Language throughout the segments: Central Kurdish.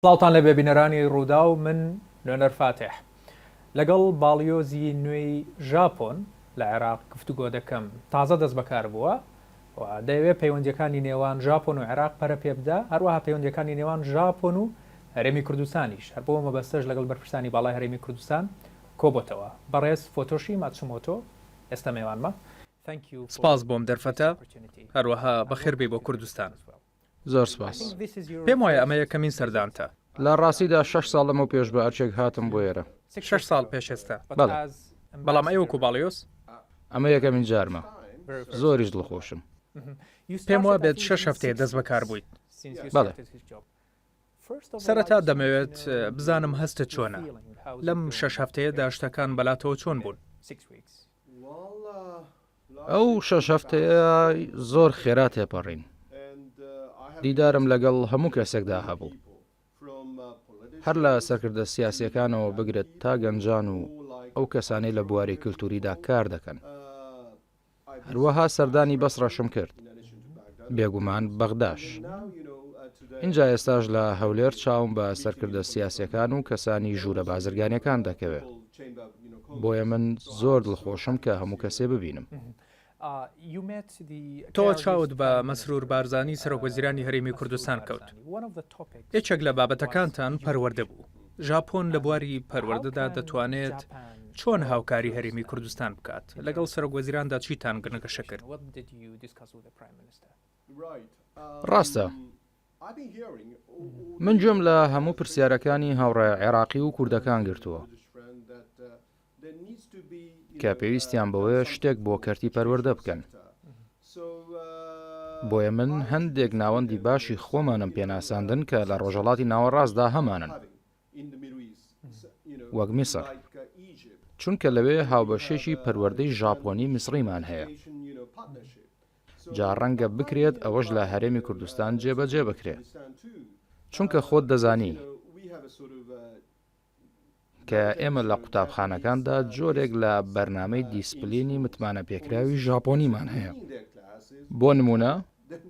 سڵاوتان لە بێبینەرانی ڕوودا و من نوێنەر فاتح لەگەڵ باڵیۆزی نوێی ژاپۆن لە عێراق گفتوگۆ دەکەم. تازە دەست بەکار بووە و دەیەوێت پەیوەندیەکانی نێوان ژاپۆن و عێراق پەرە پێبدا، هەروەها پەیوەندیەکانی نێوان ژاپۆن و هەرێمی کوردستانیش هەر بۆ مەبەستەش لەگەڵ بەرپرسانی باڵای هەرێمی کوردستان کۆبۆتەوە. بەڕێز فۆتۆشی ماتسومۆتۆ ئێستا میوانمە. سپاس بۆم دەرفەتە، هەروەها بەخێربێ بۆ کوردستان. زۆر سپاس. پێم وایە ئەمە یەکەمین سەردانتە. لە ڕاستیدا 6 ساڵ لەمە پێش بە ئەرچێک هاتم بۆ ئێرە. 6 ساڵ پێش ئێستا. بەڵام ئەوەکو باڵیۆس ئەمە یەکەمین جارمە. زۆریش دڵخۆشم. پێم وایە بێت 6 هەفتەیە دەست بەکار بوویت. بەڵێ. سەرەتا دەمەوێت بزانم هەستت چۆنە. لەم 6 هەفتەیەدا شتەکان بەلاتەوە چۆن بوون؟ ئەو 6 هەفتەیە زۆر خێرا تێپەڕین. دیدارم لەگەڵ هەموو کەسێکدا هەبوو. هەر لە سەرکردە سیاسیەکانەوە بگرێت تا گەنجان و ئەو کەسانەی لە بواری کللتوریدا کار دەکەن. هەروەها سەردانی بەسڕەشم کرد. بێگومان بەغداش. اینجا ئێستاش لە هەولێر چاوم بە سەرکردە سیاسیەکان و کەسانی ژوورە بازرگانیەکان دەکەوێت. بۆیە من زۆر دڵخۆشم کە هەموو کەسێ ببینم. تۆ چاوت بە مەسرور بارزانی سەرۆکوەزیرانی هەرێمی کوردستان کەوت. یەکێک لە بابەتەکانتان پەروەردە بوو. ژاپۆن لە بواری پەروەردەدا دەتوانێت چۆن هاوکاری هەرێمی کوردستان بکات؟ لەگەڵ سەرۆکوەزیراندا چیتان گەنەگەشە کرد؟ ڕاستە. من گوێم لە هەموو پرسیارەکانی هاوڕێ عێراقی و کوردەکان گرتووە کە پێویستیان بەوەیە شتێک بۆ کەرتی پەروەردە بکەن. بۆیە من هەندێک ناوەندی باشی خۆمانم پێناساندن کە لە ڕۆژهەڵاتی ناوەڕاستدا هەمانن، وەک میسر، چونکە لەوێ هاوبەشێکی پەروەردەی ژاپۆنی میسریمان هەیە. جا ڕەنگە بکرێت ئەوەش لە هەرێمی کوردستان جێبەجێ بکرێت، چونکە خۆت دەزانی کە ئێمە لە قوتابخانەکاندا جۆرێک لە بەرنامەی دیسپلینی متمانە پێکراوی ژاپۆنیمان هەیە. بۆ نمونە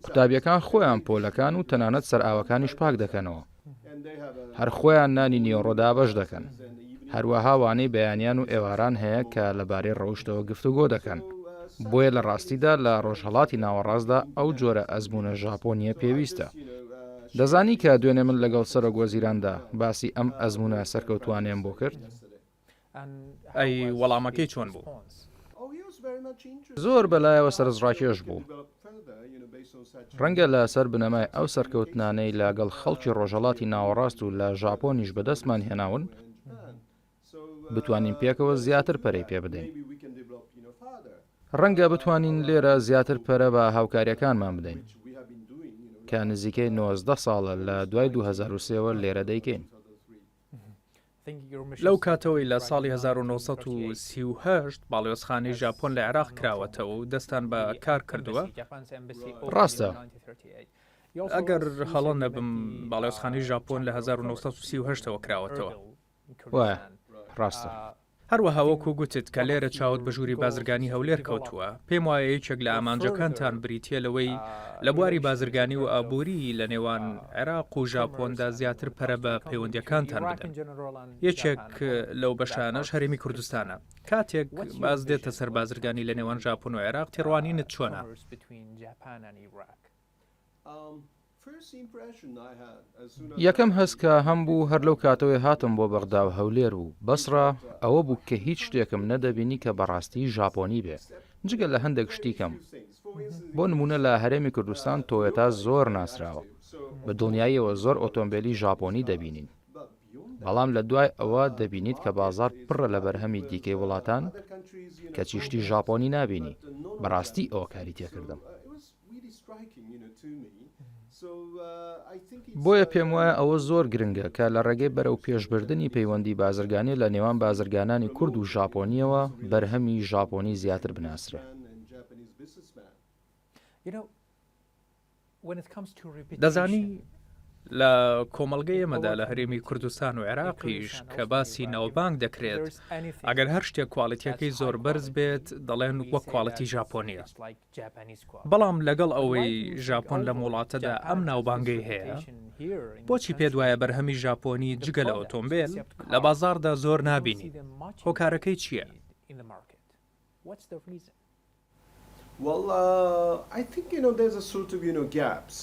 قوتابیەکان خۆیان پۆلەکان و تەنانەت سەرئاوەکانیش پاک دەکەنەوە. هەر خۆیان نانی نیۆڕۆدا بەش دەکەن. هەروەها وانەی بەیانیان و ئێواران هەیە کە لەبارەی ڕەوشتەوە گفتوگۆ دەکەن. بۆیە لە ڕاستیدا لە ڕۆژهەڵاتی ناوەڕاستدا ئەو جۆرە ئەزمونە ژاپۆنیە پێویستە. دەزانی کە دوێنێ من لەگەڵ سەرۆکوەزیراندا باسی ئەم ئەزمونە سەرکەوتوانیان بۆ کرد؟ ئەی وەڵامەکەی چۆن بوو؟ زۆر بەلایەوە سەرنجڕاکێش بوو. ڕەنگە لە سەر بنەمای ئەو سەرکەوتنانەی لەگەڵ خەڵکی ڕۆژهەڵاتی ناوەڕاست و لە ژاپۆنیش بەدەستمان هێناون بتوانین پێکەوە زیاتر پەرەی پێ بدەین. ڕەنگە بتوانین لێرە زیاتر پەرە بە هاوکاریەکانمان بدەین کە نزیکەی 19 ساڵە لە دوای 2003ەوە لێرە دەیکەین. لەو کاتەوەی لە ساڵی 1938 باڵیۆزخانەی ژاپۆن لە عێراق کراوەتەوە و دەستان بە کار کردووە؟ ڕاستە. ئەگەر هەڵە نەبم باڵیۆزخانەی ژاپۆن لە 1938ەوە کراوەتەوە. وایە، ڕاستە. هەروەها وەکو گوتت کە لێرە چاوت بە ژووری بازرگانی هەولێر کەوتووە. پێم وایە یەکێک لە ئامانجەکانتان بریتیە لەوەی لە بواری بازرگانی و ئابووری لە نێوان عێراق و ژاپۆندا زیاتر پەرە بە پەیوەندیەکانتان بدەن. یەکێک لەو بەشانەش هەرێمی کوردستانە. کاتێک باز دێتە سەر بازرگانی لە نێوان ژاپۆن و عێراق تێڕوانینت چۆنە؟ یەکەم هەست کە هەم بوو هەر لەو کاتەوەی هاتم بۆ بەغدا و هەولێر و بەسڕە ئەوە بوو کە هیچ شتێکم نەدەبینی کە بەڕاستی ژاپۆنی بێ، جگە لە هەندێک شتیکەم. بۆ نمونە لە هەرێمی کوردستان تۆیۆتا زۆر ناسراوە، بە دڵنیاییەوە زۆر ئۆتۆمبیلی ژاپۆنی دەبینین. بەڵام لە دوای ئەوە دەبینیت کە بازار پڕە لە بەرهەمی دیکەی وڵاتان کە چیشتی ژاپۆنی نابینی. بەڕاستی ئەوە کاری تێکردم. بۆیە پێم وایە ئەوە زۆر گرنگە کە لە ڕێگەی بەرەو پێشبردننی پەیوەندی بازرگانی لە نێوان بازرگانانی کورد و ژاپۆنیەوە بەرهەمی ژاپۆنی زیاتر بناسرێ. دەزانی لە کۆمەڵگەی ئێمەدا لە هەرێمی کوردستان و عێراقیش کە باسی ناوبانگ دەکرێت ئەگەر هەر شتێک کواڵیتیەکەی زۆر بەرز بێت دەڵێن وەک کواڵەتی ژاپۆنیە. بەڵام لەگەڵ ئەوەی ژاپۆن لە وڵاتەدا ئەم ناوبانگەی هەیە، بۆچی پێت وایە بەرهەمی ژاپۆنی جگە لە ئۆتۆمبیل لە بازاردا زۆر نابینی؟ هۆکارەکەی چییە؟ Well, I think there's a sort of gaps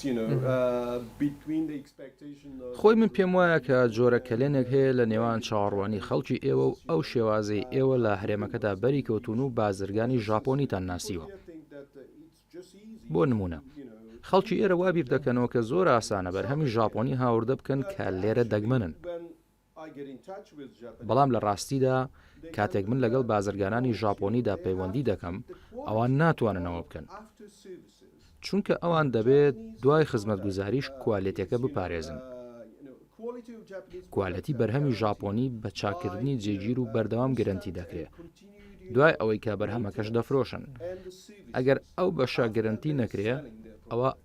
between the expectation of خۆی من پێم وایە کە جۆرە کەلێنێک هەیە لە نێوان چاوەڕوانی خەڵکی ئێوە و ئەو شێوازەی ئێوە لە هەرێمەکەدا بەری کەوتون و بازرگانی ژاپۆنیتان ناسیوە. بۆ نمونە خەڵکی ئێرە وا بیر دەکەنەوە کە زۆر ئاسانە بەرهەمی ژاپۆنی هاوردە بکەن کە لێرە دەگمەنن. بەڵام لە ڕاستیدا کاتێک من لەگەڵ بازرگانانی ژاپۆنیدا پەیوەندی دەکەم ئەوان ناتواننەوە بکەن، چونکە ئەوان دەبێت دوای خزمەتگوزاریش کوالێتەکە بپارێزن. کوالەتی بەرهەمی ژاپۆنی بە چاکردنی جێگیر و بەردەوام گەرنتی دەکرێت دوای ئەوەی کە بەرهەمەکەش دەفرۆشن. ئەگەر ئەو بەشە گەرنتی نەکرێ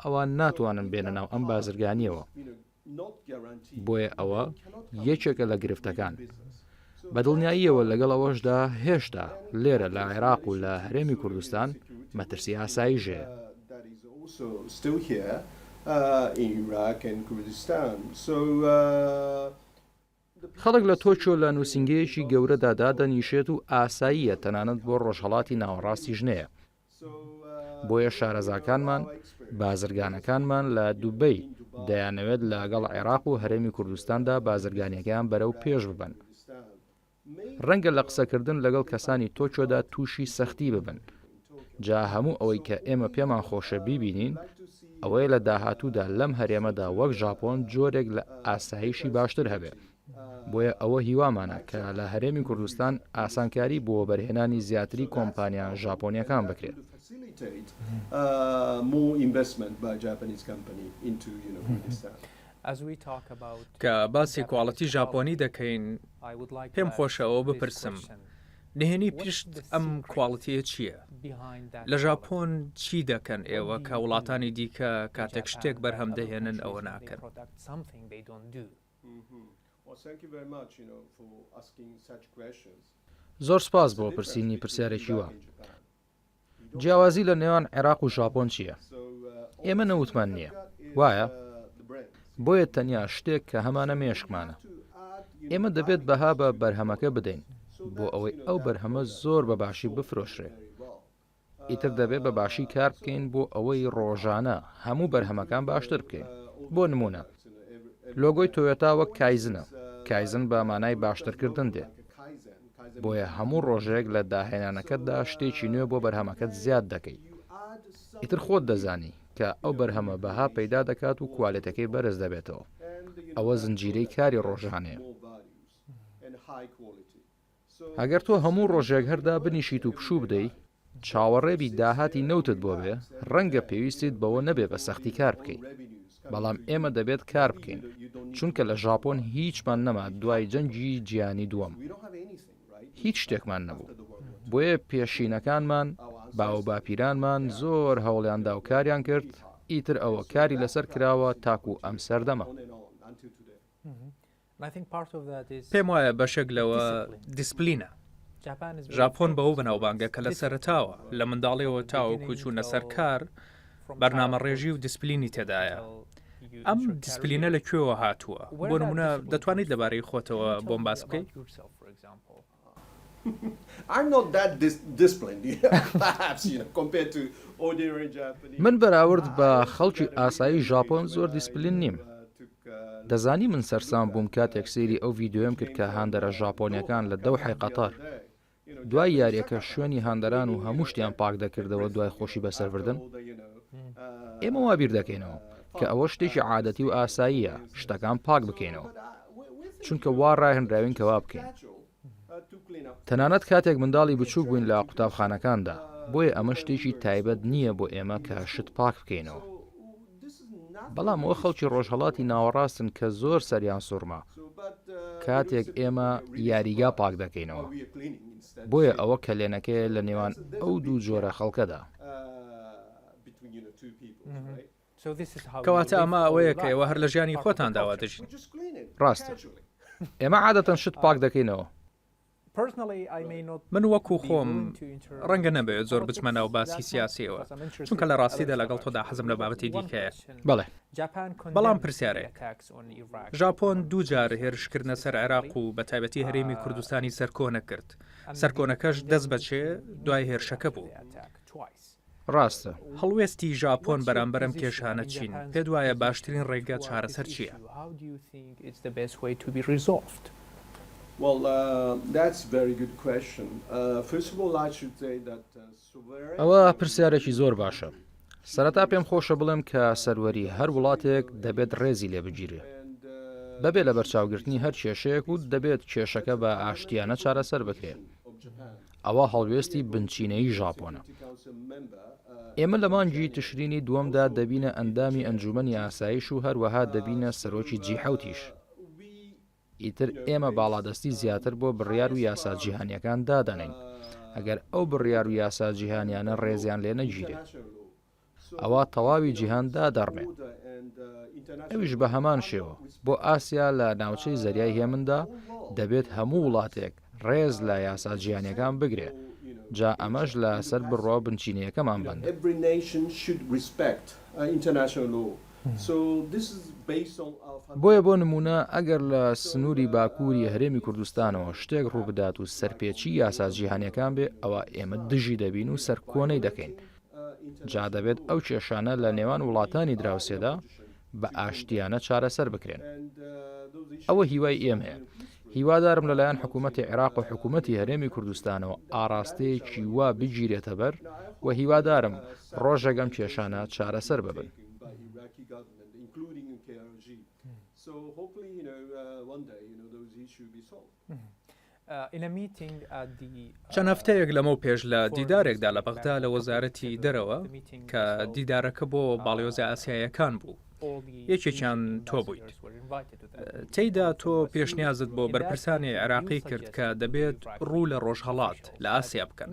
ئەوان ناتوانن بێنە ناو ئەم بازرگانیەوە. بۆیە ئەوە یەکێکە لە گرفتەکان. بەدڵنیاییەوە لەگەڵ ئەوەشدا هێشتا لێرە لە عێراق و لە هەرێمی کوردستان مەترسی ئاسایی ژێ. خەڵک لە تۆکیۆ لە نووسنگەیەکی گەورەدا دادەنیشێت و ئاساییە تەنانەت بۆ ڕۆژهەڵاتی ناوەڕاستی ژنەیە. بۆیە شارەزاکانمان بازرگانەکانمان لە دووبەی دەیانەوێت لەگەڵ عێراق و هەرێمی کوردستاندا بازرگانیەکەیان بەرەو پێش ببن. ڕەنگە لە قسەکردن لەگەڵ کەسانی تۆکیۆدا تووشی سەختی ببن. جا هەموو ئەوەی کە ئێمە پێمان خۆشە بیبینین ئەوەیە لە داهاتوودا لەم هەرێمەدا وەک ژاپۆن جۆرێک لە ئاسایشی باشتر هەبێت. بۆیە ئەوە هیوامانە کە لە هەرێمی کوردستان ئاسانکاری بۆ بەرهێنانی زیاتری کۆمپانیا ژاپۆنیەکان بکرێت. کە باسی کواڵەتی ژاپۆنی دەکەین پێم خۆشەوە بپرسم نهێنی پشت ئەم کواڵەتیە چییە؟ لە ژاپۆن چی دەکەن ئێوە کە وڵاتانی دیکە کاتێک شتێک بەرهەم دەهێنن ئەوە ناکەن؟ زۆر سپاس بۆ پرسیینی پرسیارێکی وە. جیاوازی لە نێوان عێراق و ژاپۆن چییە؟ ئێمە نەوتمان نییە، وایە؟ بۆیە تەنیا شتێک کە هەمانە مێشکمانە. ئێمە دەبێت بەها بە بەرهەمەکە بدەین بۆ ئەوەی ئەو بەرهەمە زۆر بەباشی بفرۆشرێ. ئیتر دەبێت بەباشی کار بکەین بۆ ئەوەی ڕۆژانە هەموو بەرهەمەکان باشتر بکەین. بۆ نمونە لۆگۆی تۆیۆتا وەک کایزنە. کایزن بە مانای باشترکردن دێت. بۆیە هەموو ڕۆژێک لە داهێنانەکەتدا شتێکی نوێ بۆ بەرهەمەکەت زیاد دەکەیت. ئیتر خۆت دەزانی کە ئەو بەرهەمە بەها پەیدا دەکات و کوالێتەکەی بەرز دەبێتەوە. ئەوە زنجیرەی کاری ڕۆژانەیە. ئەگەر تۆ هەموو ڕۆژێک هەردا بنیشیت و پشوو بدەیت چاوەڕێبی داهاتی نەوتت بۆ بێ ڕەنگە پێویستیت بەوە نەبێ بە سەختی کار بکەیت. بەڵام ئێمە دەبێت کار بکەین چونکە لە ژاپۆن هیچمان نەما دوای جەنگی جیهانی دووەم. هیچ شتێکمان نەبوو. بۆیە پێشینەکانمان باو باپیرانمان زۆر هەوڵیاندا و کاریان کرد. ئیتر ئەوە کاری لەسەر کراوە تاکو ئەم سەردەمە. پێم وایە بەشێک لەوە دیسپلینە. ژاپۆن بەوە بەناوبانگە کە لە سەرتاوە لە منداڵیەوە تاوەکو چوونە سەر کار بەرنامە ڕێژی و دیسپلینی تێدایە. ئەم دیسپلینە لەکوێوە هاتووە؟ بۆ نمونە دەتوانیت لەبارەی خۆتەوە بۆم باس بکەیت؟ من بەراورد بە خەڵکی ئاسایی ژاپۆن زۆر دیسپلین نیم. دەزانی من سەرسام بووم کاتێک سەیری ئەو ڤیددیۆم کرد کە هاندەرە ژاپۆنیەکان لە دەوحەی قەتار دوای یاریەکە شوێنی هاندەران و هەموو شتیان پاک دەکردەوە دوای خۆشی بەسەربردن. ئێمە وا بیر دەکەینەوە کە ئەوە شتێکی عادەتی و ئاساییە شتەکان پاک بکەینەوە چونکە وا ڕاهێنراوین کەوا بکەین. تەنانەت کاتێک منداڵی بچووک بووین لە قوتابخانەکاندا بۆیە ئەمە شتێکی تایبەت نییە بۆ ئێمە کە شت پاک بکەینەوە. بەڵام ئەوە خەڵکی ڕۆژهەڵاتی ناوەڕاستن کە زۆر سەریان سوورما کاتێک ئێمە یاریگا پاک دەکەینەوە. بۆیە ئەوە کەلێنەکەی لە نێوان ئەو دوو جۆرە خەڵکەدا. کەواتە ئەمە ئەوەیە کە ئێوە هەر لە ژیانی خۆتان داوا دەژین. ڕاستە ئێمە عادەتەن شت پاک دەکەینەوە. من وەکو خۆم ڕەنگە نەبێت زۆر بچمە ناو باسی سیاسیەوە، چونکە لە ڕاستیدا لەگەڵ تۆدا حەزم لە بابەتی دیکەیە. بەڵێ بەڵام پرسیارەیە ژاپۆن دوو جار هێرشکردنە سەر عێراق و بە تایبەتی هەرێمی کوردستانی سەرکۆنە کرد. سەرکۆنەکەش دەست بەچێ دوای هێرشەکە بوو. ڕاستە هەڵوێستی ژاپۆن بەرامبەرم کێشانە چین پێ وایە باشترین ڕێگە چارەسەر چییە؟ Well, that's a very good question. First of all, I should say that ئەوە پرسیارێکی زۆر باشە. سەرەتا پێم خۆشە بڵێم کە سەروەری هەر وڵاتێک دەبێت ڕێزی لێ بگیرێ. بەبێ لە بەرچاوگرتنی هەر کێشەیەک و دەبێت کێشەکە بە ئاشتیانە چارەسەر بکرێت. ئەوە هەڵوێستی بنچینەی ژاپۆنە. ئێمە لە مانگی تشرینی دووەمدا دەبینە ئەندامی ئەنجومەنی ئاسایش و هەروەها دەبینە سەرۆکی جیحەوتیش. ئیتر ئێمە باڵادەستی زیاتر بۆ بڕیار و یاسا جیهانیەکان دادەنین ئەگەر ئەو بڕیار و یاسا جیهانیانە ڕێزیان لێ نەگیرێت ئەوە تەواوی جیهاندا دەڕمێت. ئەویش بە هەمان شێوە بۆ ئاسیا لە ناوچەی زەریای هێمندا دەبێت هەموو وڵاتێک ڕێز لە یاسا جیهانیەکان بگرێت. جا ئەمەش لە سەر بڕۆ بنچینەکەمان بند. بۆیە بۆ نمونە ئەگەر لە سنووری باکووری هەرێمی کوردستانەوە شتێک ڕووبدات و سەرپێچی یاسا جیهانیەکان بێ ئەوە ئێمە دژی دەبین و سەرکۆنەی دەکەین. جا دەبێت ئەو کێشانە لە نێوان وڵاتانی دراوسێدا بە ئاشتیانە چارەسەر بکرێن. ئەوە هیوای ئێمەیە. هیوادارم لەلایەن حکوومەتی عێراق و حکوومەتی هەرێمی کوردستانەوە ئاراستەیەکی وا بگیرێتە بەر و هیوادارم ڕۆژێگەم کێشانە چارەسەر ببن. چەند هەفتەیەک لەمە پێش لە دیدارێکدا لە بەغدا لە وەزارەتی دەرەوە کە دیدارەکە بۆ باڵیۆزە ئاسیایەکان بوو یەکێکیان تۆ بوویت. تێیدا تۆ پێشنیازت بۆ بەرپرسانی عێراقی کرد کە دەبێت ڕوو لە ڕۆژهەڵات لە ئاسیا بکەن.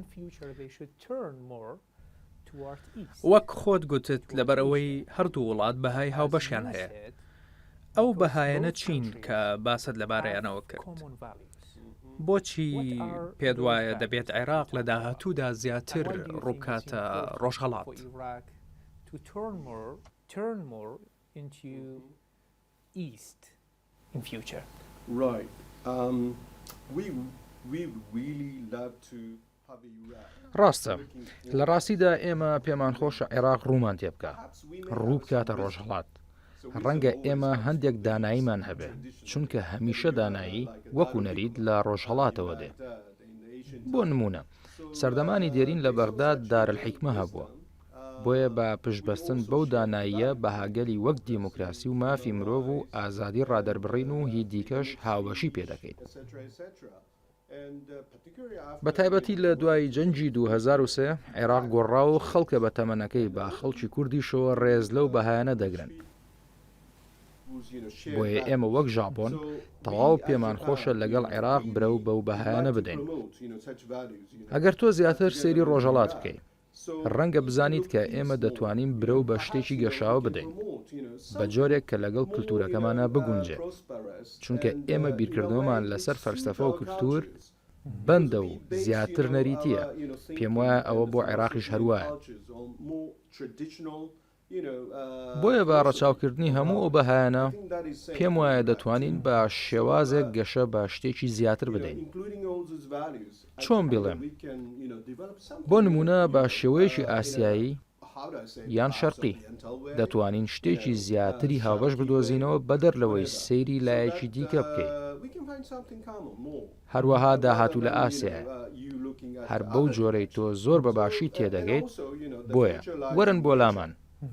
وەک خۆت گوتت لەبەرەوەی هەردوو وڵات بەهای هاوبەشیان هەیە. ئەو بەهایەنە چین کە باست لەبارەیانەوە کرد. بۆچی پێت وایە دەبێت عێراق لە داهاتوودا زیاتر ڕووکاتە ڕۆژهەڵات؟ ڕاستە لە ڕاستیدا ئێمە پێمان خۆشە عێراق ڕوومان تێ بکە ڕوو بکاتە ڕۆژهەڵات. ڕەنگە ئێمە هەندێک داناییمان هەبێ چونکە هەمیشە دانایی وەکو نەرید لە ڕۆژهەڵاتەوە دێ. بۆ نمونە سەردەمانی دێرین لە بەغداد دارالحیکمە هەبووە. بۆیە بە پشتبەستن بەو داناییە بەهاگەلی وەک دیموکراسی و مافی مرۆڤ و ئازادی ڕادەربڕین و هی دیکەش هاوبەشی پێدەکەیت. بە تایبەتی لە دوای جەنگی 2003 عێراق گۆڕا و خەڵکە بە تەمەنەکەی با خەڵکی کوردیشەوە ڕێز لەو بەهایەنە دەگرن. بۆیە ئێمە وەک ژاپۆن تەواو پێمان خۆشە لەگەڵ عێراق برە و بەو بەهایەنە بدەین. ئەگەر تۆ زیاتر سێری ڕۆژهەڵات بکەیت ڕەنگە بزانیت کە ئێمە دەتوانین برە و بە شتێکی گەشاوە بدەین بە جۆرێک کە لەگەڵ کولتورەکەمانە بگونجێت. چونکە ئێمە بیرکردنەوەمان لەسەر فەلسەفە و کولتور بەندە و زیاتر نەریتیە. پێم وایە ئەوە بۆ عێراقیش هەروایە. بۆیە بە ڕەچاوکردنی هەموو ئەو بەهایەنە پێم وایە دەتوانین بە شێوازێک گەشە بە شتێکی زیاتر بدەین. چۆن بڵێم بۆ نمونە بە شێوەیەکی ئاسیایی یان شەرقی دەتوانین شتێکی زیاتری هاوبەش بدۆزینەوە بەدەر لەوەی سەیری لایەکی دیکە بکەین. هەروەها داهاتوو لە ئاسیایە هەر بەو جۆرەی تۆ زۆر بەباشی تێدەگەیت. بۆیە وەرن بۆ لامان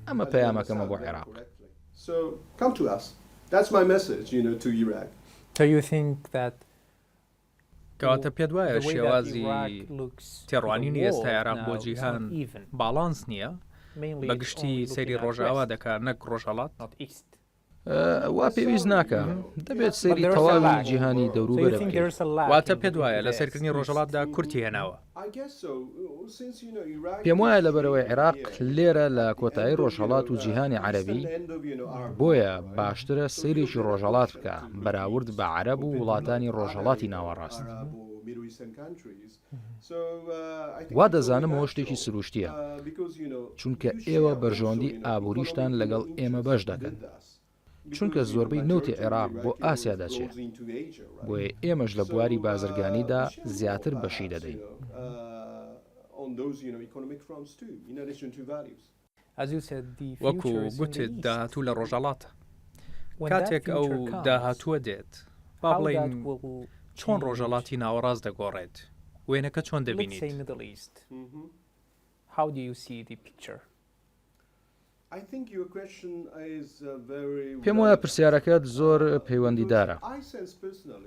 ئەمە پەیامەکەمە بۆ عێراق. کەواتە پێت وایە شێوازی تێڕوانینی ئێستا عێراق بۆ جیهان باڵانس نییە بەگشتی سەیری ڕۆژئاوا دەکات نەک ڕۆژهەڵات؟ وا پێویست ناکە دەبێت سەیری تەواوی جیهانی دەوروبەرە بکەیت. واتە پێت وایە لە سەرکردنی ڕۆژهەڵاتدا کورتی هێناوە. پێم وایە لەبەرەوەی عێراق لێرە لە کۆتایی ڕۆژهەڵات و جیهانی عەرەبی بۆیە باشترە سەیرێکی ڕۆژهەڵات بکە بەراورد بە عەرەب و وڵاتانی ڕۆژهەڵاتی ناوەڕاست. وا دەزانمەوە شتێکی سروشتیە چونکە ئێوە بەرژۆندی ئابووریشتان لەگەڵ ئێمە بەش دەکەن چونکە زۆربەی نەوتی عێراق بۆ ئاسیا دەچێت بۆیە ئێمەش لە بواری بازرگانیدا زیاتر بەشی دەدەین. وەکو گوتت داهاتوو لە ڕۆژهەڵاتە کاتێک ئەو داهاتووە دێت با بڵێین چۆن ڕۆژهەڵاتی ناوەڕاست دەگۆڕێت وێنەکە چۆن دەبینیت؟ پێم وایە پرسیارەکەت زۆر پەیوەندیدارە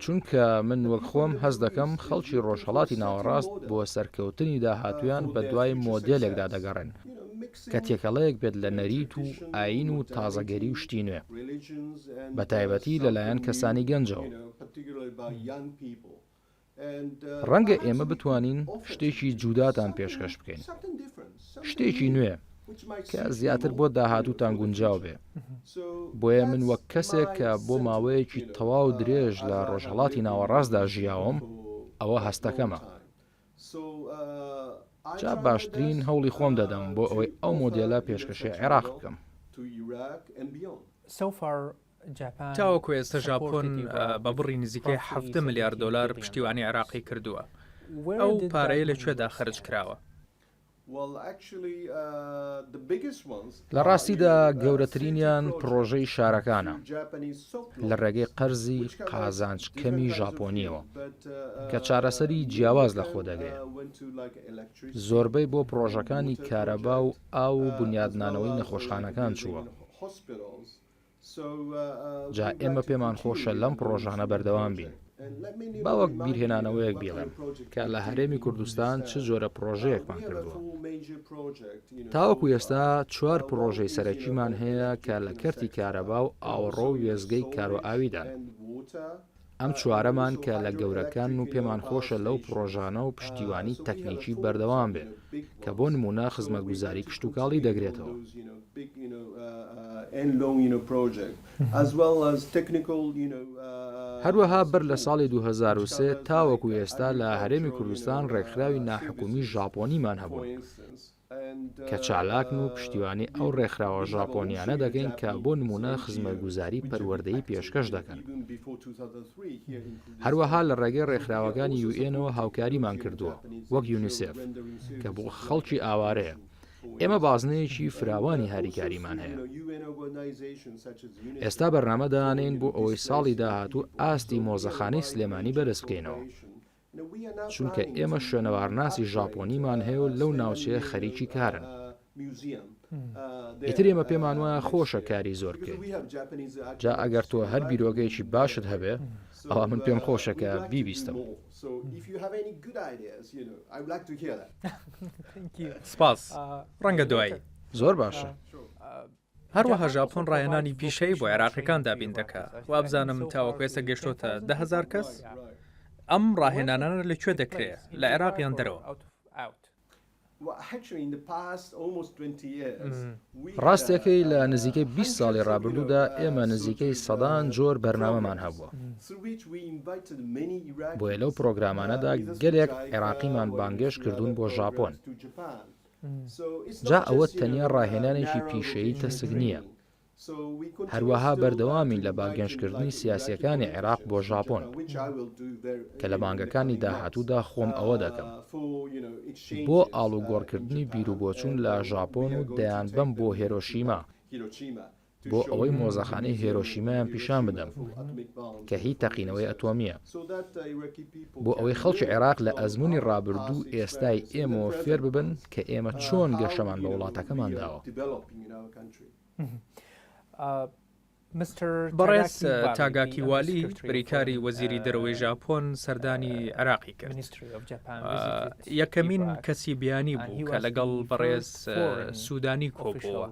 چونکە من وەک خۆم هەست دەکەم خەڵکی ڕۆژهەڵاتی ناوەڕاست بۆ سەرکەوتنی داهاتویان بە دوای مۆدێلێکدا دەگەڕێن کە تێکەڵەیەک بێت لە نەریت و ئاین و تازەگەری و شتی نوێ بە تایبەتی لەلایەن کەسانی گەنجەوە. ڕەنگە ئێمە بتوانین شتێکی جوداتان پێشکەش بکەین شتێکی نوێ کە زیاتر بۆ داهاتووتان گونجاو بێ. بۆیە من وەک کەسێک کە بۆ ماوەیەکی تەواو درێژ لە ڕۆژهەڵاتی ناوەڕاستدا ژیاوم ئەوە هەستەکەمە. جا باشترین هەوڵی خۆم دەدەم بۆ ئەوەی ئەو مۆدێلە پێشکەشی عێراق بکەم. تاوەکو ئێستا ژاپۆن بە بڕی نزیکەی 7 ملیارد دلار پشتیوانی عێراقی کردووە. ئەو پارەیە لەکوێدا خەرج کراوە؟ لە ڕاستیدا گەورەترینیان پرۆژەی شارەکانە لە ڕێگەی قەرزی قازانجکەمی ژاپۆنیەوە کە چارەسەری جیاواز لە خۆ دەگەیە. زۆربەی بۆ پرۆژەکانی کارەبا و ئاو و بنیادنانەوەی نەخۆشخانەکان چووە. جا ئێمە پێمان خۆشە لەم پرۆژانە بەردەوام بین. باوەک بیرهێنانەوەیەک بێڵم کە لە هەرێمی کوردستان چ جۆرە پرۆژەیەکمان کردووە. تاوەکو ئێستا 4 پرۆژەی سەرەکیمان هەیە کە لە کەرتی کارەبا و ئاوەڕۆ و وێزگەی کارۆئاویدان. ئەم چوارەمان کە لە گەورەکان و پێمان خۆشە لەو پرۆژانە و پشتیوانی تەکنیکی بەردەوام بێت کە بۆ نمونە خزمەتگوزاری کشتتوکاڵی دەگرێتەوە. هەروەها بەر لە ساڵی 2003 تاوەکو ئێستا لە هەرێمی کوردستان ڕێکخراوی ناحکومی ژاپۆنیمان هەبوو کە چالاکن و پشتیوانی ئەو ڕێکخراوە ژاپۆنیانە دەکەین کە بۆ نمونە خزمەتگوزاری پەروەردەیی پێشکەش دەکەن. هەروەها لە ڕێگەی ڕێکخراوەکانی UN-ەوە هاوکاریمان کردووە وەک یونیسف کە بۆ خەڵکی ئاوارەیە. ئێمە بازنەیەکی فراوانی هاریکاریمان هەیە. ئێستا بەرنامەدانین بۆ ئەوەی ساڵی داهاتوو ئاستی مۆزەخانەی سلێمانی بەرز بکەینەوە چونکە ئێمە شوێنەوارناسی ژاپۆنیمان هەیە و لەو ناوچەیە خەریکی کارن. ئیتر ئێمە پێمان وایە خۆشە کاری زۆر بکەین. جا ئەگەر تۆ هەر بیرۆگەیەکی باشت هەبێ ئەوە من پێم خۆشە کە بیبیستم. سپاس. ڕەنگە دوایی. زۆر باشە. هەروەها ژاپۆن ڕایەنانی پیشەی بۆ عێراقیەکان دابین دەکا. وابزانم تاوەکو ئێستا گەشتۆتە 10,000 کەس. ئەم ڕاهێنانانە لەکوێ دەکرێت؟ لە عێراق یان دەرەوە؟ ڕاستیەکەی لە نزیکەی 20 ساڵی ڕابردوودا ئێمە نزیکەی 100 جۆر بەرنامەمان هەبووە. بۆیە لەو پرۆگرامانەدا گەلێک عێراقیمان بانگێش کردوون بۆ ژاپۆن. جا ئەوە تەنیا ڕاهێنانێکی پیشەیی تەسک نییە. هەروەها بەردەوامین لە باگەنجکردنی سیاسیەکانی عێراق بۆ ژاپۆن کە لە مانگەکانی داهاتوودا خۆم ئەوە دەکەم بۆ ئاڵوگۆڕکردنی بیرروبۆچوون لە ژاپۆن و دەیان بەم بۆ هێرۆشیما بۆ ئەوەی مۆزەخانەی هێرۆشیمایان پیشان بدەم کە هیچ تەقینەوەی ئەتۆمیە بۆ ئەوەی خەڵکی عێراق لە ئەزمموی ڕابردوو ئێستای ئێمەوە فێر ببن کە ئێمە چۆن گەشەمان بە وڵاتەکەمان داوە. بەڕێز تاگاکیوالی بریکاری وەزیری دەرەوەی ژاپۆن سەردانی عێراقی کرد. یەکەمین کەسی بیانی بوو کە لەگەڵ بەڕێز سوودانی کۆبووە.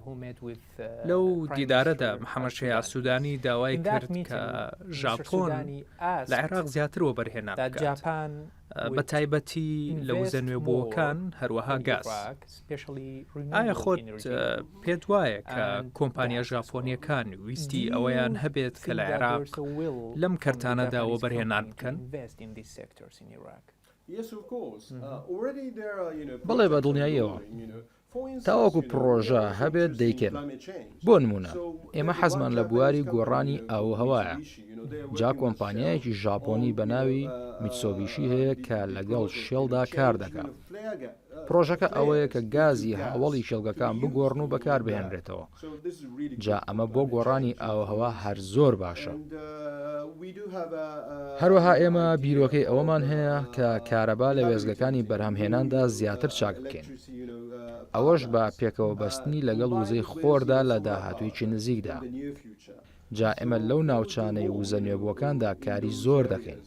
لەو دیدارەدا محەممەد شەیع سوودانی داوای کرد کە ژاپۆن لە عێراق زیاتر وەبەرهێنا بکات، بە تایبەتی لەو زەنوێبووەکان هەروەها گاز. ئایا خۆت پێت وایە کە کۆمپانیا ژاپۆنیەکان ویستی ئەوەیان هەبێت کە لە عێراق لەم کەرتانەدا وەبەرهێنان بکەن؟ بەڵێ بە دڵنیاییەوە تاوەکو پرۆژە هەبێت دەیکەن. بۆ نمونە ئێمە حەزمان لە بواری گۆڕانی ئاوهەوایە. جا کۆمپانیایەکی ژاپۆنی بە ناوی میتسۆبیشی هەیە کە لەگەڵ شێڵدا کار دەکات. پرۆژەکە ئەوەیە کە گازی هاوڵی شێڵگەکان بگۆڕن و بەکار بهێنرێتەوە. جا ئەمە بۆ گۆڕانی ئاوهەوا هەر زۆر باشە. هەروەها ئێمە بیرۆکەی ئەوەمان هەیە کە کارەبا لە وێزگەکانی بەرهەمهێناندا زیاتر چاک بکەین. ئەوەش بە پێکەوە بەستنی لەگەڵ وزەی خۆردا لە داهاتوویکی نزیکدا. جا ئێمە لەو ناوچانەی وزە نوێبووەکاندا کاری زۆر دەکەین.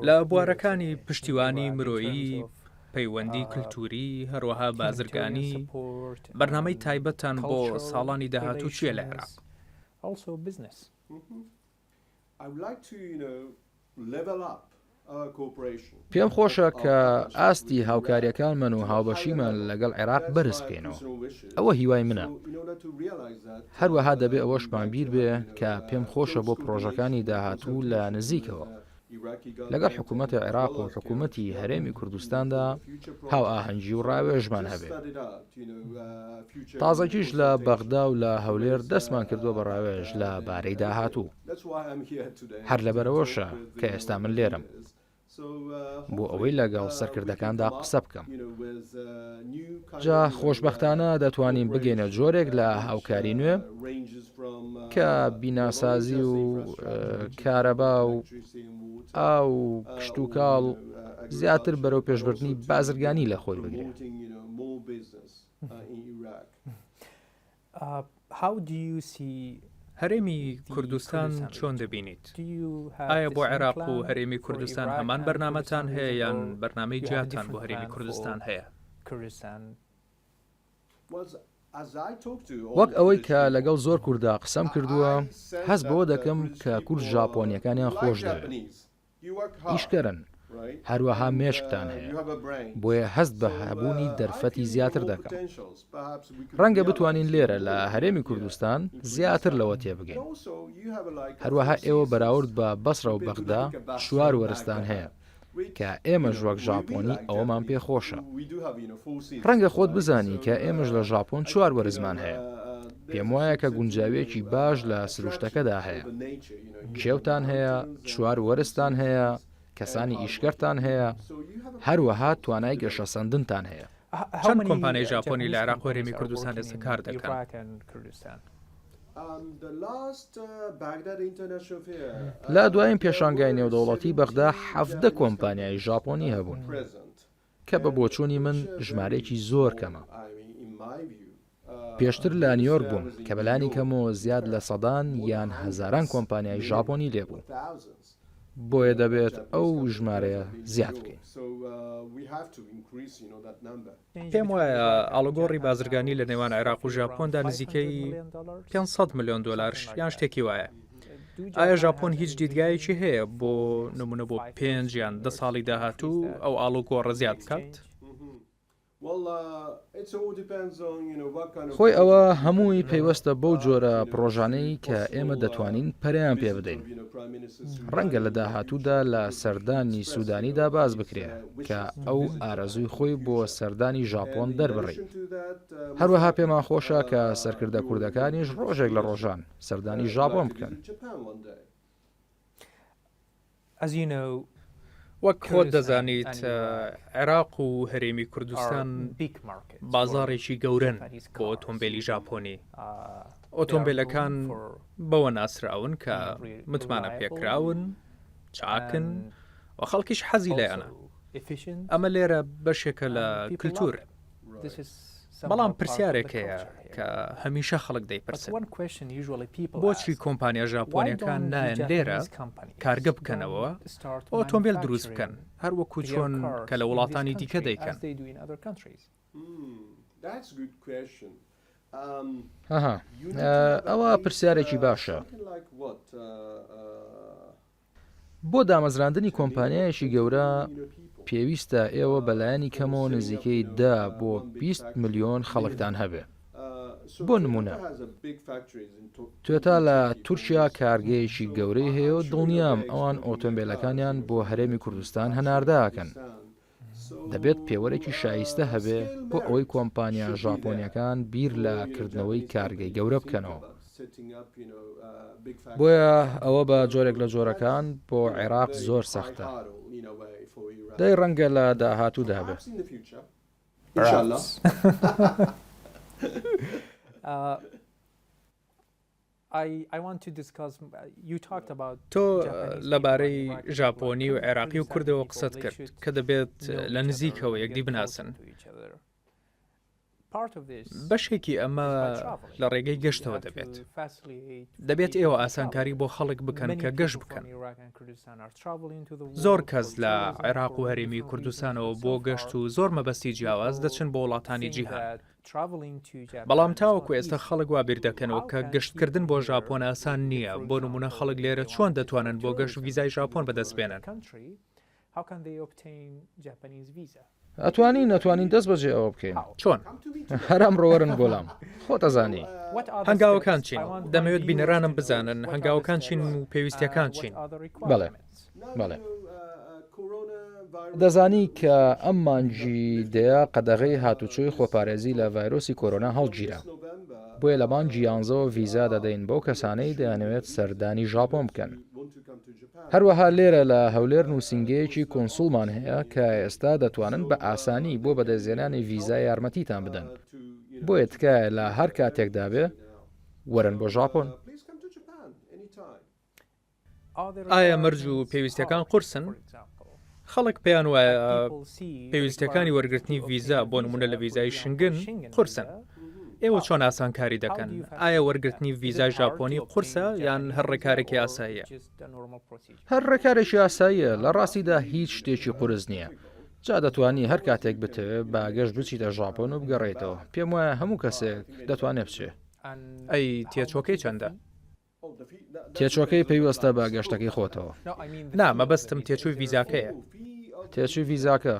لە بوارەکانی پشتیوانی مرۆیی، پەیوەندی کللتوری، هەروەها بازرگانی، بەرنامەی تایبەتان بۆ ساڵانی داهاتوو چییە لە عێراق؟ پێم خۆشە کە ئاستی هاوکاریەکانمان و هاوبەشیمان لەگەڵ عێراق بەرز بکەینەوە. ئەوە هیوای منە. هەروەها دەبێت ئەوەشمان بیر بێ کە پێم خۆشە بۆ پرۆژەکانی داهاتوو لە نزیکەوە لەگەڵ حکوومەتی عێراق و حکوومەتی هەرێمی کوردستاندا هاو ئاهەنگی و ڕاوێژمان هەبێت. تازەکیش لە بەغدا و لە هەولێر دەستمان کردووە بە ڕاوێژ لە بارەی داهاتوو. هەر لەبەرەوەشە کە ئێستا من لێرم بۆ ئەوەی لەگەڵ سەرکردەکاندا قسە بکەم. جا خۆشبەختانە دەتوانین بگەینە جۆرێک لە هاوکاری نوێ کە بیناسازی و کارەبا و ئاو کشت و کاڵ زیاتر بەرەو پێشبردننی بازرگانی لە خۆی بگرێت. هەرێمی کوردستان چۆن دەبینیت؟ ئایا بۆ عێراق و هەرێمی کوردستان هەمان بەرنامەتان هەیە یان بەرنامەی جیاتان بۆ هەرێمی کوردستان هەیە؟ وەک ئەوەی کە لەگەڵ زۆر کووردا قسەم کردووە، هەز بەوە دەکەم کە کورد ژاپۆنیەکانیان خۆش دەوێت. ئیشکەرن، هەروەها مێشکتان هەیە، بۆیە هەست بە هەبوونی دەرفەتی زیاتر دەکەم. ڕەنگە بتوانین لێرە لە هەرێمی کوردستان زیاتر لەوە تێبگەین. هەروەها ئێوە بەراورد بە بەسرە و بەغدا چوار وەرزستان هەیە کە ئێمەش وەک ژاپۆنی ئەوەمان پێخۆشە. ڕەنگە خۆت بزانی کە ئێمەش لە ژاپۆن چوار وەرزمان هەیە. پێم وایە کە گونجاوێکی باش لە سروشتەکەدا هەیە. کێوتان هەیە، چوار وەرزتان هەیە، کەسانی ئیشکەرتان هەیە، هەروەها توانای گەشەسەندنتان هەیە. چەند کۆمپانیای ژاپۆنی لە عێراق و هەرێمی کوردستان ئێستا کار دەکەن؟ لا دوایین پێشانگای نێودەوڵەتی بەغدا 17 کۆمپانیای ژاپۆنی هەبوون کە بە بۆچوونی من ژمارەیەکی زۆر کەمە. پێشتر لە نیویۆرک بووم کە بەلانی کەمەوە زیاد لە سەدان یان هەزاران کۆمپانیای ژاپۆنی لێبوو. بۆیە دەبێت ئەو ژمارەیە زیاد بکەین. پێم وایە ئاڵوگۆڕی بازرگانی لە نێوان عێراق و ژاپۆندا نزیکەی 500 ملیۆن دۆلار یان شتێکی وایە. ئایا ژاپۆن هیچ دیدگایەکی هەیە بۆ نمونە بۆ 5 یان 10 ساڵی داهاتوو ئەو ئاڵوگۆڕە زیاد بکات؟ خۆی ئەوە هەمووی پەیوەستە بەو جۆرە پرۆژانەی کە ئێمە دەتوانین پەریان پێ بدەین. ڕەنگە لە داهاتوودا لە سەردانی سوودانیدا باز بکرێ کە ئەو ئارەزووی خۆی بۆ سەردانی ژاپۆن دەربڕی. هەروەها پێمان خۆشە کە سەرکردە کوردەکانیش ڕۆژێک لە ڕۆژان سەردانی ژاپۆن بکەن. وەک خۆت دەزانیت عێراق و هەرێمی کوردستان بازاڕێکی گەورن بۆ ئۆتۆمبیلی ژاپۆنی. ئۆتۆمبیلەکان بەوە ناسراون کە متمانە پێکراون، چاکن و خەڵکیش حەزی لێیانە. ئەمە لێرە بەشێکە لە کللتور. بەڵام پرسیارێک هەیە کە هەمیشە خەڵک دەیپرسن بۆچی کۆمپانیا ژاپۆنیەکان نایەن لێرە کارگە بکەنەوە ئۆتۆمبیل دروست بکەن هەروەکو چۆن کە لە وڵاتانی دیکە دەیکەن. ئەوە پرسیارێکی باشە. بۆ دامەزراندنی کۆمپانیایەکی گەورە پێویستە ئێوە بەلایەنی کەمەوە نزیکەی 10 بۆ 20 ملیۆن خەڵکتان هەبێ. بۆ نمونە توێتا لە تورکیا کارگەیەکی گەورەی هەیە و دڵنیام ئەوان ئۆتۆمبیلەکانیان بۆ هەرێمی کوردستان هەناردەکەن. دەبێت پێوەرێکی شایستە هەبێ بۆ ئەوەی کۆمپانیا ژاپۆنیەکان بیر لە کردنەوەی کارگەی گەورە بکەنەوە. بۆیە ئەوە بە جۆرێک لە جۆرەکان بۆ عێراق زۆر سەختە. دەی ڕەنگە لە داهاتوودا بێت. تۆ لەبارەی ژاپۆنی و عێراقی و کوردەوە قسەت کرد کە دەبێت لە نزیکەوە یەکدی بناسن. بەشێکی ئەمە لە ڕێگەی گەشتەوە دەبێت ئێوە ئاسانکاری بۆ خەڵک بکەن کە گەشت بکەن. زۆر کەس لە عێراق و هەرێمی کوردستانەوە بۆ گەشت و زۆر مەبەستی جیاواز دەچن بۆ وڵاتانی جیهان. بەڵام تاوەکو ئێستا خەڵک وا بیر دەکەنەوە کە گەشتکردن بۆ ژاپۆن ئاسان نییە. بۆ نمونە خەڵک لێرە چۆن دەتوانن بۆ گەشت ڤیزای ژاپۆن بەدەستبێنن؟ نەتوانین دەست بەجێ ئەوە بکەین. چۆن؟ هەرام ڕۆوەرن بۆلام خۆتەزانی. هەنگاوەکان چین؟ دەمەوێت بینەرانم بزانن هەنگاوەکان چین و پێویستیەکان چین؟ بەڵێ بەڵێ. دەزانی کە ئەم مانجی دەیە قەدەغەی هاتوچۆی خۆپارێزی لە ڤایرۆسی کۆرۆنا هەڵگیرە. بۆیە لە مانجی 11 ڤیزا دەدەین بۆ کەسانەی دەیانەوێت سەردانی ژاپۆن بکەن. هەروەها لێرە لە هەولێر نووسنگەیەکی کۆنسوڵمان هەیە کە ئێستا دەتوانن بە ئاسانی بۆ بەدەستێنانی ڤیزای یارمەتیتان بدەن. بۆیە تکایە لە هەر کاتێکدا بێ وەرن بۆ ژاپۆن. ئایا مەرج و پێویستەکان قورسن؟ خەڵک پێیان وایە پێویستەکانی وەرگرتنی ڤیزا بۆ نمونە لە ڤیزای شنگن قورسن. ئێوە چۆن ئاسانکاری دەکەن؟ ئایا وەرگرتنی ڤیزای ژاپۆنی قورسە یان هەر ڕێکارێکی ئاساییە؟ هەر ڕێکارێکی ئاساییە. لە ڕاستیدا هیچ شتێکی قورس نییە. جا دەتوانی هەر کاتێک بتەوێت باگەشت بچیتە ژاپۆن و بگەڕێتەوە. پێم وایە هەموو کەسێک دەتوانێت بچێ. ئەی تێچۆکەی چەندە؟ تێچۆکەی پێیوەستە باگەشتەکەی خۆتەوە. نا مەبەستم تێچووی ڤیزاکەیە. تێچووی ڤیزاکە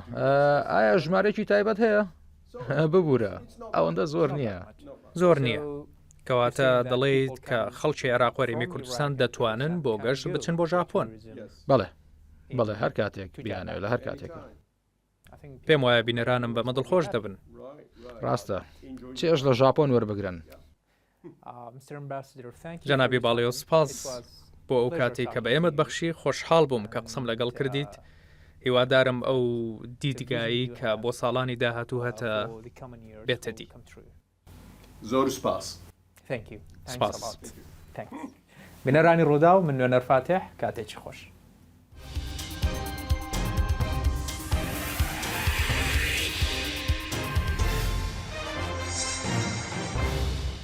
ئایا ژمارەی تایبەت هەیە؟ ببوورە ئەوەندە زۆر نییە. زۆر نییە. کەواتە دەڵێیت کە خەڵکی عێراق و هەرێمی کوردستان دەتوانن بۆ گەشت بچن بۆ ژاپۆن. بەڵێ بەڵێ هەر کاتێک بیانەوە لە هەر کاتێکە. پێم وایە بینەرانم بەمە دڵخۆش دەبن. ڕاستە چێش لە ژاپۆن وەربگرن. جەنابی باڵێۆ سپاس بۆ ئەو کاتێک کە بە ئێمەت بەخشی خۆشحاڵ بووم کە قسم لەگەڵ کردیت. هیوادارم ئەو دیدگایی کە بۆ ساڵانی داهاتوو هەتە بێتە دی. زۆر سپاس. سپاس. بینەرانی ڕوودا و من نوێنەر فاتح کاتێکی خۆش.